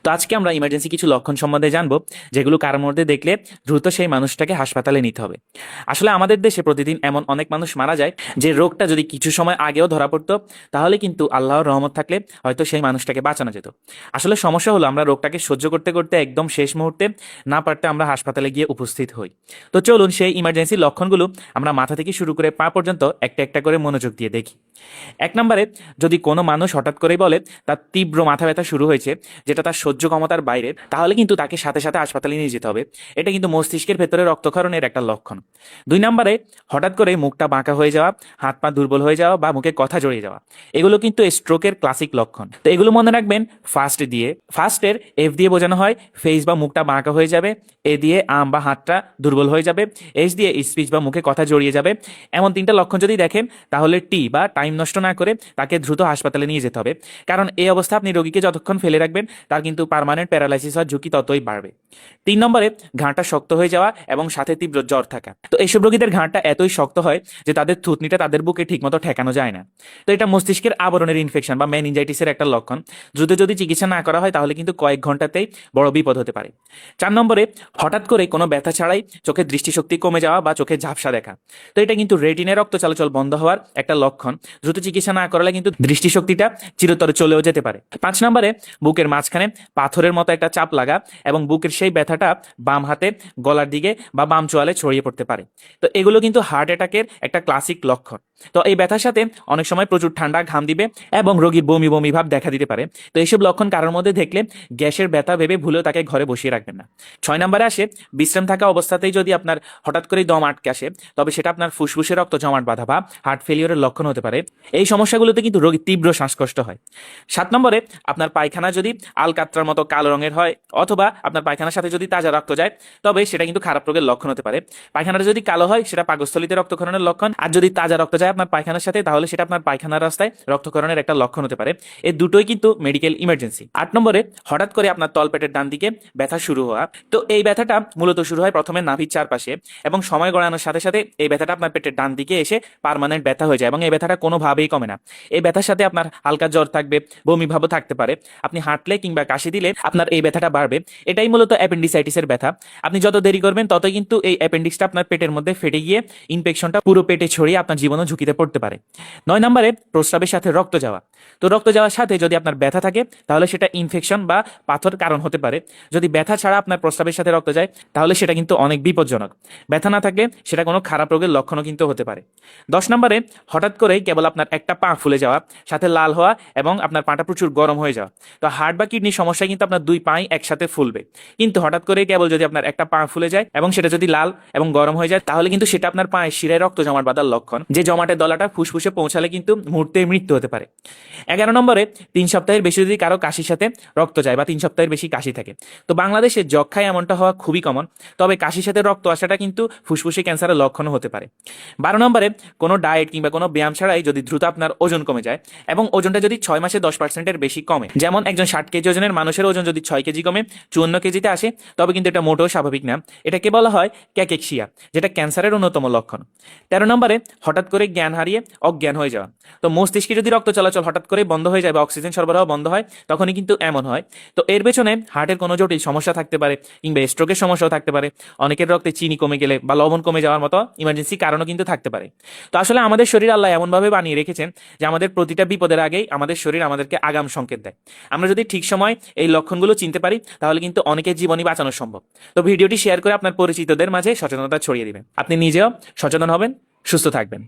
তো আজকে আমরা ইমার্জেন্সি কিছু লক্ষণ সম্বন্ধে জানবো, যেগুলো কারোর মধ্যে দেখলে দ্রুত সেই মানুষটাকে হাসপাতালে নিতে হবে। আসলে আমাদের দেশে প্রতিদিন এমন অনেক মানুষ মারা যায় যে রোগটা যদি কিছু সময় আগেও ধরা পড়তো, তাহলে কিন্তু আল্লাহর রহমত থাকলে হয়তো সেই মানুষটাকে বাঁচানো যেত। আসলে সমস্যা হলো আমরা রোগটাকে সহ্য করতে করতে একদম শেষ মুহূর্তে না পারতে আমরা হাসপাতালে গিয়ে উপস্থিত হই। তো চলুন সেই ইমার্জেন্সি লক্ষণগুলো আমরা মাথা থেকে শুরু করে পা পর্যন্ত একটা একটা করে মনোযোগ দিয়ে দেখি। 1 নম্বরে, যদি কোনো মানুষ হঠাৎ করেই বলে তার তীব্র মাথা ব্যথা শুরু হয়েছে, যেটা তার সহ্য ক্ষমতার বাইরে, তাহলে কিন্তু তাকে সাথে সাথে হাসপাতালে নিয়ে যেতে হবে। এটা কিন্তু মস্তিষ্কের ভেতরে রক্তক্ষরণের একটা লক্ষণ। 2 নম্বরে, হঠাৎ করে মুখটা বাঁকা হয়ে যাওয়া, হাত পা দুর্বল হয়ে যাওয়া বা মুখে কথা জড়িয়ে যাওয়া, এগুলো কিন্তু স্ট্রোকের ক্লাসিক লক্ষণ। তো এগুলো মনে রাখবেন ফার্স্টের এফ দিয়ে বোঝানো হয় ফেস বা মুখটা বাঁকা হয়ে যাবে, এ দিয়ে আম বা হাতটা দুর্বল হয়ে যাবে, এস দিয়ে স্পিচ বা মুখে কথা জড়িয়ে যাবে। এমন 3টা লক্ষণ যদি দেখেন, তাহলে বা টাইম নষ্ট না করে তাকে দ্রুত হাসপাতালে নিয়ে যেতে হবে। কারণ এই অবস্থা আপনি রোগীকে যতক্ষণ ফেলে রাখবেন, তার কিন্তু পার্মানেন্ট প্যারালাইসিস হওয়ার ঝুঁকি ততই বাড়বে। 3 নম্বরে, ঘাড়টা শক্ত হয়ে যাওয়া এবং সাথে তীব্র জ্বর থাকা। তো এইসব রোগীদের ঘাড়টা এতই শক্ত হয় যে তাদের থুতনিটা তাদের বুকে ঠিকমতো ঠেকানো যায় না। তো এটা মস্তিষ্কের আবরণের ইনফেকশন বা মেনিনজাইটিসের একটা লক্ষণ। দ্রুত যদি চিকিৎসা না করা হয়, তাহলে কিন্তু কয়েক ঘন্টাতেই বড় বিপদ হতে পারে। 4 নম্বরে, হঠাৎ করে কোনো ব্যথা ছাড়াই চোখের দৃষ্টিশক্তি কমে যাওয়া বা চোখে ঝাপসা দেখা। তো এটা কিন্তু রেটিনের রক্ত চলাচল বন্ধ হওয়ার একটা লক্ষণ। দ্রুত চিকিৎসা না করালে কিন্তু দৃষ্টিশক্তিটা চিরতরে চলেও যেতে পারে। 5 নম্বরে, বুকের মাঝখানে পাথরের মতো একটা চাপ লাগা এবং বুকের সেই ব্যথাটা বাম হাতে, গলার দিকে বা বাম চোয়ালে ছড়িয়ে পড়তে পারে। তো এগুলো কিন্তু হার্ট অ্যাটাকের একটা ক্লাসিক লক্ষণ। তো এই ব্যথার সাথে অনেক সময় প্রচুর ঠান্ডা ঘাম দিবে এবং রোগীর বমি বমি ভাব দেখা দিতে পারে। তো এইসব লক্ষণ কারোর মধ্যে দেখলে গ্যাসের ব্যথা ভেবে ভুলেও তাকে ঘরে বসিয়ে রাখবেন না। 6 নম্বরে আসে বিশ্রাম থাকা অবস্থাতেই যদি আপনার হঠাৎ করেই দম আটকে আসে, তবে সেটা আপনার ফুসফুসে রক্ত জমাট বাঁধা বা হার্ট ফেলিওরের লক্ষণ হতে পারে। এই সমস্যাগুলোতে কিন্তু রোগীর তীব্র শ্বাসকষ্ট হয়। 7 নম্বরে, আপনার পায়খানা যদি আলকাত্রার মতো কালো রঙের হয় অথবা আপনার পায়খানার সাথে যদি তাজা রক্ত যায়, তবে সেটা কিন্তু খারাপ রোগের লক্ষণ হতে পারে। পায়খানাটা যদি কালো হয়, সেটা পাকস্থলীতে রক্তক্ষরণের লক্ষণ। আর যদি তাজা রক্ত যায় আপনার পায়খানার সাথে, তাহলে সেটা আপনার পায়খানার রাস্তায় রক্তক্ষরণের একটা লক্ষণ হতে পারে। এই দুটোই কিন্তু মেডিকেল ইমার্জেন্সি। 8 নম্বরে, হঠাৎ করে আপনার তলপেটের ডান দিকে ব্যথা শুরু হওয়া। তো এই ব্যথাটা মূলত শুরু হয় প্রথমে নাভির চারপাশে এবং সময় গড়ানোর সাথে সাথে এই ব্যথাটা আপনার পেটের ডান দিকে এসে পার্মানেন্ট ব্যথা হয়ে যায় এবং এই ব্যথাটা কোনোভাবেই কমে না। এই ব্যথার সাথে আপনার হালকা জ্বর থাকবে, বমি ভাবও থাকতে পারে। আপনি হাঁটলে কিংবা কাশি দিলে আপনার এই ব্যথাটা বাড়বে। এটাই মূলত অ্যাপেন্ডিসাইটিসের ব্যথা। আপনি যত দেরি করবেন, ততই কিন্তু এই অ্যাপেন্ডিক্সটা আপনার পেটের মধ্যে ফেটে গিয়ে ইনফেকশনটা পুরো পেটে ছড়িয়ে আপনার জীবনও ঝুঁকিতে পড়তে পারে। 9 নম্বরে, প্রস্রাবের সাথে রক্ত যাওয়া। তো রক্ত যাওয়ার সাথে যদি আপনার ব্যথা থাকে, তাহলে সেটা ইনফেকশন বা পাথর কারণ হতে পারে। যদি ব্যথা ছাড়া আপনার প্রস্রাবের সাথে রক্ত যায়, তাহলে সেটা কিন্তু অনেক বিপজ্জনক। ব্যথা না থাকলে সেটা কোনো খারাপ রোগের লক্ষণও কিন্তু হতে পারে। 10 নম্বরে, হঠাৎ করেই কেবল আপনার একটা পা ফুলে যাওয়া, সাথে লাল হওয়া এবং আপনার পাটা প্রচুর গরম হয়ে যাওয়া। তো হার্ট বা কিডনির সমস্যা কিন্তু আপনার 2 পাই একসাথে ফুলবে। কিন্তু হঠাৎ করেই কেবল যদি আপনার একটা পা ফুলে যায় এবং সেটা যদি লাল এবং গরম হয়ে যায়, তাহলে কিন্তু সেটা আপনার পায়ের শিরায় রক্ত জমাট বাঁধার লক্ষণ, যে জমাটের দলাটা ফুসফুসে পৌঁছালে কিন্তু মুহূর্তে মৃত্যু হতে পারে। 11 নম্বরে, 3 সপ্তাহের বেশি যদি কারো কাশির সাথে রক্ত যায় বা 3 সপ্তাহের বেশি কাশি থাকে। তো বাংলাদেশে যক্ষায় এমনটা হওয়া খুবই কমন, তবে কাশির সাথে রক্ত আসাটা কিন্তু ফুসফুসে ক্যান্সারের লক্ষণও হতে পারে। 12 নম্বরে, কোনো ডায়েট কিংবা কোনো ব্যায়াম ছাড়াই যদি দ্রুত আপনার ওজন কমে যায় এবং ওজনটা যদি 6 মাসে 10%-এর বেশি কমে, যেমন একজন 60 কেজি ওজনের মানুষের ওজন যদি 6 কেজি কমে 54 কেজিতে আসে, তবে কিন্তু এটা মোটেও স্বাভাবিক না। এটাকে বলা হয় ক্যাকেক্সিয়া, যেটা ক্যান্সারের অন্যতম লক্ষণ। 13 নম্বরে, হঠাৎ করে জ্ঞান হারিয়ে অজ্ঞান হয়ে যাওয়া। তো মস্তিষ্কে যদি রক্ত চলাচল হঠাৎ করে বন্ধ হয়ে যায় বা অক্সিজেন সরবরাহ বন্ধ হয়, তখনই কিন্তু এমন হয়। তো এর পেছনে হার্টের কোনো জটিল সমস্যা থাকতে পারে কিংবা স্ট্রোকের সমস্যাও থাকতে পারে। অনেকের রক্তে চিনি কমে গেলে বা লবণ কমে যাওয়ার মতো ইমার্জেন্সি কারণও কিন্তু থাকতে পারে। তো আসলে আমাদের শরীর আল্লাহ এমনভাবে বানিয়ে রেখেছেন যে আমাদের প্রতিটা বিপদের আগেই আমাদের শরীর আমাদেরকে আগাম সংকেত দেয়। আমরা যদি ঠিক সময় এই লক্ষণগুলো চিনতে পারি, তাহলে কিন্তু অনেকের জীবনই বাঁচানো সম্ভব। তো ভিডিওটি শেয়ার করে আপনার পরিচিতদের মাঝে সচেতনতা ছড়িয়ে দিবেন। আপনি নিজেও সচেতন হবেন, সুস্থ থাকবেন।